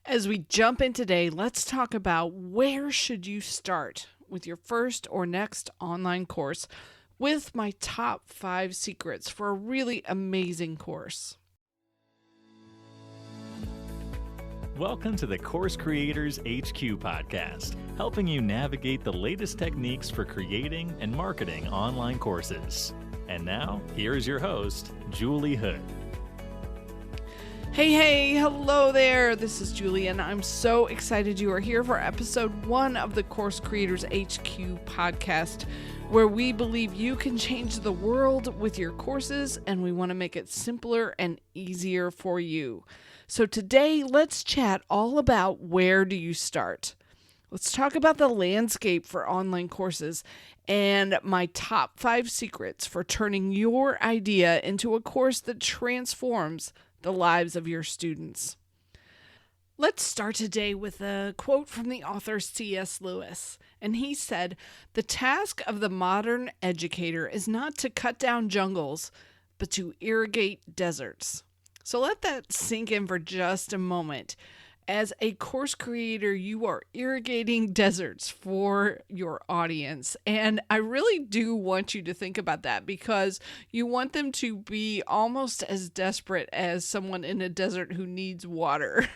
As we jump in today, let's talk about where should you start with your first or next online course with my top 5 secrets for a really amazing course. Welcome to the Course Creators HQ podcast, helping you navigate the latest techniques for creating and marketing online courses. And now, here's your host, Julie Hood. Hey, hello there. This is Julie, and I'm so excited you are here for episode 1 of the Course Creators HQ podcast, where we believe you can change the world with your courses, and we want to make it simpler and easier for you. So today, let's chat all about where do you start. Let's talk about the landscape for online courses and my top 5 secrets for turning your idea into a course that transforms the lives of your students. Let's start today with a quote from the author C.S. Lewis. And he said, "The task of the modern educator is not to cut down jungles, but to irrigate deserts." So let that sink in for just a moment. As a course creator, you are irrigating deserts for your audience. And I really do want you to think about that, because you want them to be almost as desperate as someone in a desert who needs water,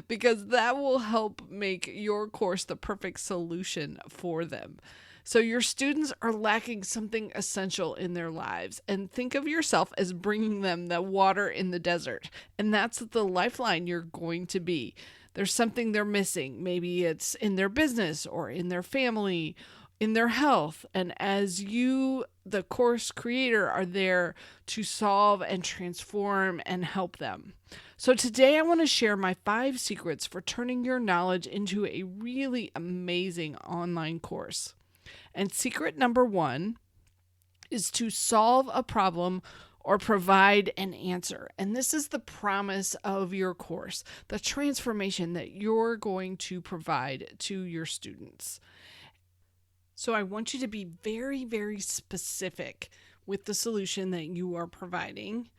because that will help make your course the perfect solution for them. So your students are lacking something essential in their lives, and think of yourself as bringing them the water in the desert. And that's the lifeline you're going to be. There's something they're missing. Maybe it's in their business or in their family, in their health. And as you, the course creator, are there to solve and transform and help them. So today I want to share my 5 secrets for turning your knowledge into a really amazing online course. And secret number 1 is to solve a problem or provide an answer. And this is the promise of your course, the transformation that you're going to provide to your students. So I want you to be very, very specific with the solution that you are providing.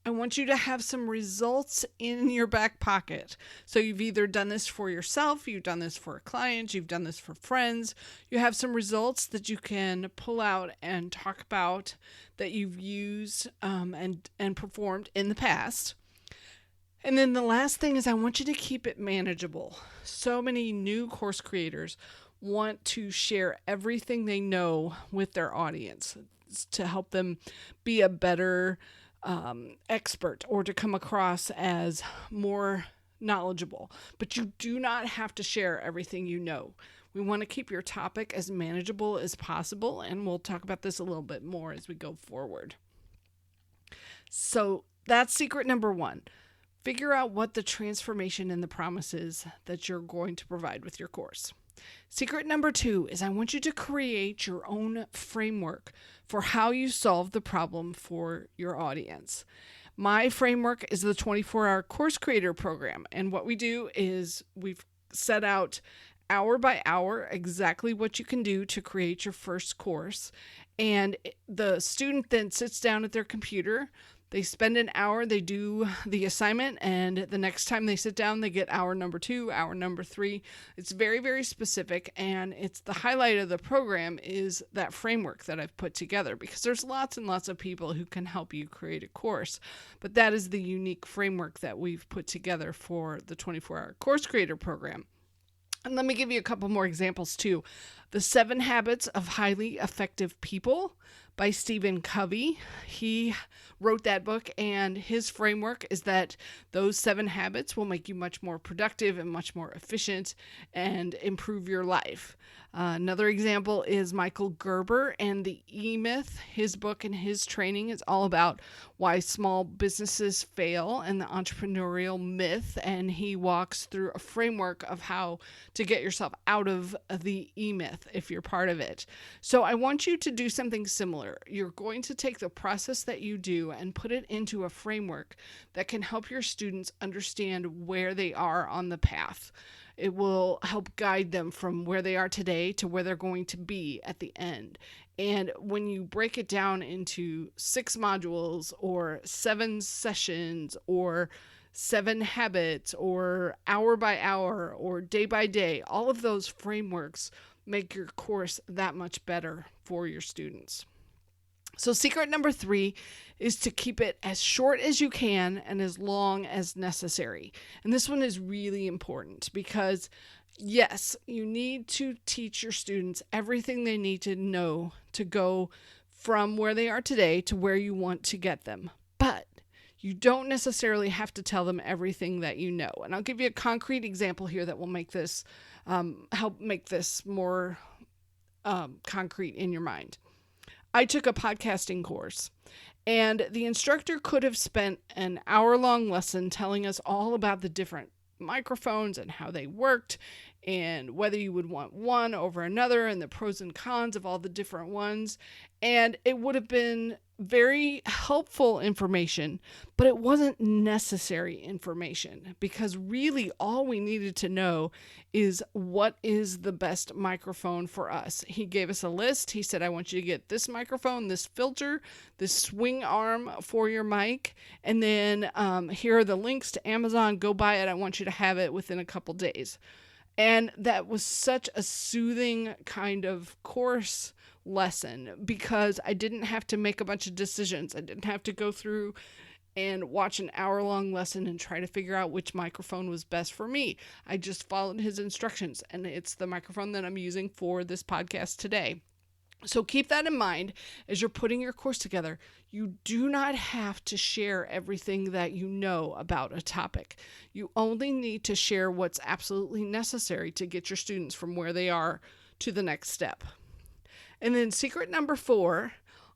I want you to have some results in your back pocket. So you've either done this for yourself, you've done this for a client, you've done this for friends. You have some results that you can pull out and talk about that you've used and performed in the past. And then the last thing is I want you to keep it manageable. So many new course creators want to share everything they know with their audience to help them be a better expert or to come across as more knowledgeable. But you do not have to share everything you know. We want to keep your topic as manageable as possible, and we'll talk about this a little bit more as we go forward. So that's secret number 1. Figure out what the transformation and the promise is that you're going to provide with your course. Secret number 2 is I want you to create your own framework for how you solve the problem for your audience. My framework is the 24-hour course creator program. And what we do is we've set out hour by hour exactly what you can do to create your first course. And the student then sits down at their computer. They spend an hour, they do the assignment, and the next time they sit down, they get hour number 2, hour number 3. It's very, very specific, and it's the highlight of the program is that framework that I've put together, because there's lots and lots of people who can help you create a course, but that is the unique framework that we've put together for the 24-hour course creator program. And let me give you a couple more examples too. The 7 Habits of Highly Effective People by Stephen Covey. He wrote that book, and his framework is that those 7 habits will make you much more productive and much more efficient and improve your life. Another example is Michael Gerber and the E-Myth. His book and his training is all about why small businesses fail and the entrepreneurial myth, and he walks through a framework of how to get yourself out of the E-Myth if you're part of it. So I want you to do something similar. You're going to take the process that you do and put it into a framework that can help your students understand where they are on the path. It will help guide them from where they are today to where they're going to be at the end. And when you break it down into 6 modules or 7 sessions or 7 Habits or Hour by Hour or Day by Day. All of those frameworks make your course that much better for your students. So secret number 3 is to keep it as short as you can and as long as necessary. And this one is really important because, yes, you need to teach your students everything they need to know to go from where they are today to where you want to get them. But you don't necessarily have to tell them everything that you know. And I'll give you a concrete example here that will make this help make this more concrete in your mind. I took a podcasting course, and the instructor could have spent an hour-long lesson telling us all about the different microphones and how they worked and whether you would want one over another and the pros and cons of all the different ones. And it would have been very helpful information, but it wasn't necessary information because really all we needed to know is what is the best microphone for us. He gave us a list. He said, I want you to get this microphone, this filter, this swing arm for your mic, and then here are the links to Amazon. Go buy it. I want you to have it within a couple days. And that was such a soothing kind of course lesson because I didn't have to make a bunch of decisions. I didn't have to go through and watch an hour-long lesson and try to figure out which microphone was best for me. I just followed his instructions, and it's the microphone that I'm using for this podcast today. So keep that in mind as you're putting your course together. You do not have to share everything that you know about a topic. You only need to share what's absolutely necessary to get your students from where they are to the next step. And then secret number 4,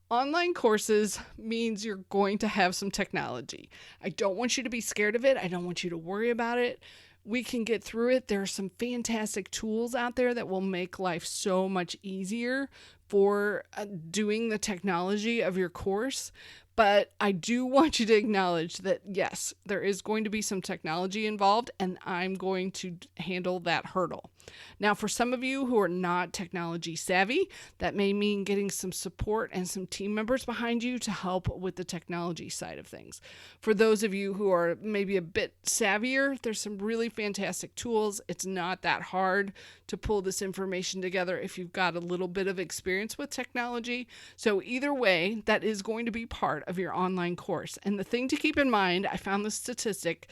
online courses means you're going to have some technology. I don't want you to be scared of it. I don't want you to worry about it. We can get through it. There are some fantastic tools out there that will make life so much easier for doing the technology of your course. But I do want you to acknowledge that, yes, there is going to be some technology involved, and I'm going to handle that hurdle. Now, for some of you who are not technology savvy, that may mean getting some support and some team members behind you to help with the technology side of things. For those of you who are maybe a bit savvier, there's some really fantastic tools. It's not that hard to pull this information together if you've got a little bit of experience with technology. So either way, that is going to be part of your online course. And the thing to keep in mind, I found the statistic,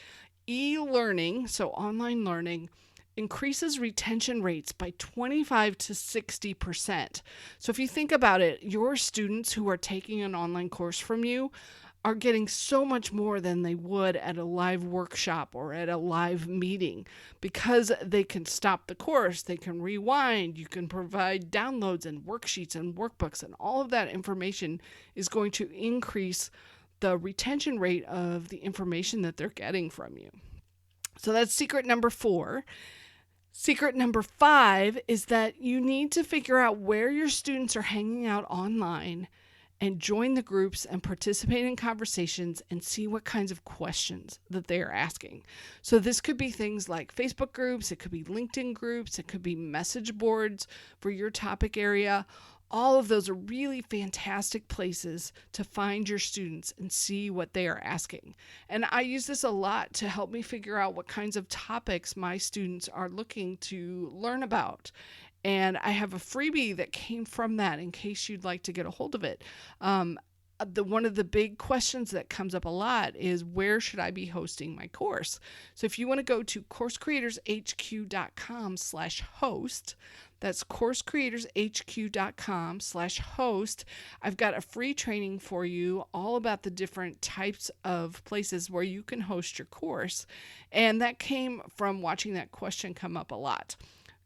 e-learning, so online learning, increases retention rates by 25 to 60%. So if you think about it, your students who are taking an online course from you are getting so much more than they would at a live workshop or at a live meeting because they can stop the course, they can rewind, you can provide downloads and worksheets and workbooks, and all of that information is going to increase the retention rate of the information that they're getting from you. So that's secret number 4. Secret number 5 is that you need to figure out where your students are hanging out online and join the groups and participate in conversations and see what kinds of questions that they are asking. So this could be things like Facebook groups, it could be LinkedIn groups, it could be message boards for your topic area. All of those are really fantastic places to find your students and see what they are asking. And I use this a lot to help me figure out what kinds of topics my students are looking to learn about. And I have a freebie that came from that in case you'd like to get a hold of it. One of the big questions that comes up a lot is, where should I be hosting my course? So if you want to go to coursecreatorshq.com/host, that's coursecreatorshq.com/host. I've got a free training for you all about the different types of places where you can host your course. And that came from watching that question come up a lot.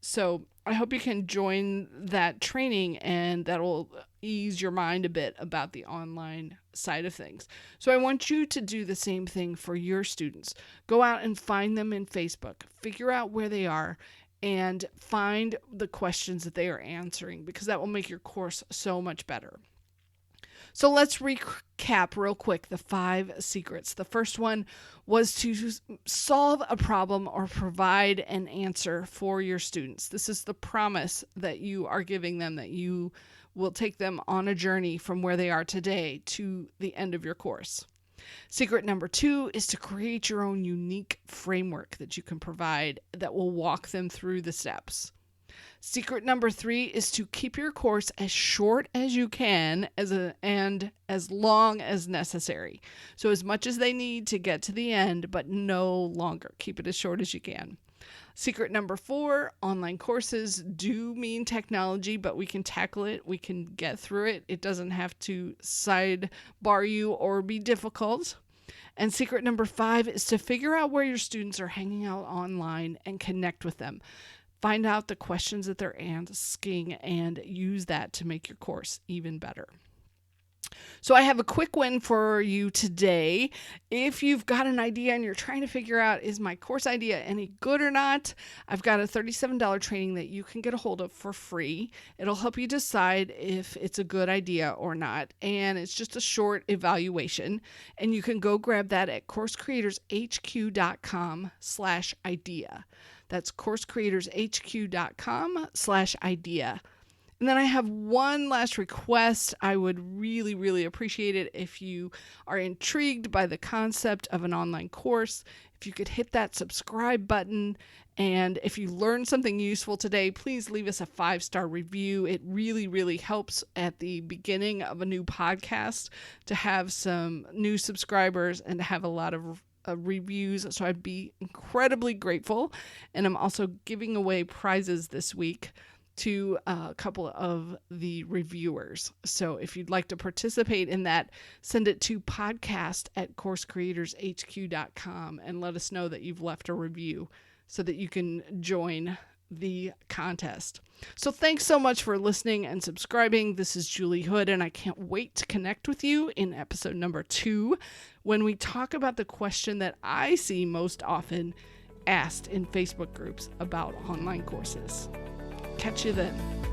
So I hope you can join that training, and that will ease your mind a bit about the online side of things. So I want you to do the same thing for your students. Go out and find them in Facebook, figure out where they are, and find the questions that they are answering, because that will make your course so much better. So let's recap real quick the 5 secrets. The first one was to solve a problem or provide an answer for your students. This is the promise that you are giving them, that you will take them on a journey from where they are today to the end of your course. Secret number 2 is to create your own unique framework that you can provide that will walk them through the steps. Secret number 3 is to keep your course as short as you can and as long as necessary. So as much as they need to get to the end, but no longer. Keep it as short as you can. Secret number 4, online courses do mean technology, but we can tackle it. We can get through it. It doesn't have to sidebar you or be difficult. And secret number 5 is to figure out where your students are hanging out online and connect with them. Find out the questions that they're asking and use that to make your course even better. So I have a quick win for you today. If you've got an idea and you're trying to figure out, is my course idea any good or not? I've got a $37 training that you can get a hold of for free. It'll help you decide if it's a good idea or not. And it's just a short evaluation. And you can go grab that at coursecreatorshq.com/idea. That's coursecreatorshq.com/idea. And then I have one last request. I would really, really appreciate it if you are intrigued by the concept of an online course, if you could hit that subscribe button. And if you learned something useful today, please leave us a 5-star review. It really, really helps at the beginning of a new podcast to have some new subscribers and to have a lot of reviews. So I'd be incredibly grateful. And I'm also giving away prizes this week to a couple of the reviewers. So if you'd like to participate in that, send it to podcast@coursecreatorshq.com and let us know that you've left a review so that you can join the contest. So thanks so much for listening and subscribing. This is Julie Hood, and I can't wait to connect with you in episode number 2 when we talk about the question that I see most often asked in Facebook groups about online courses. Catch you then.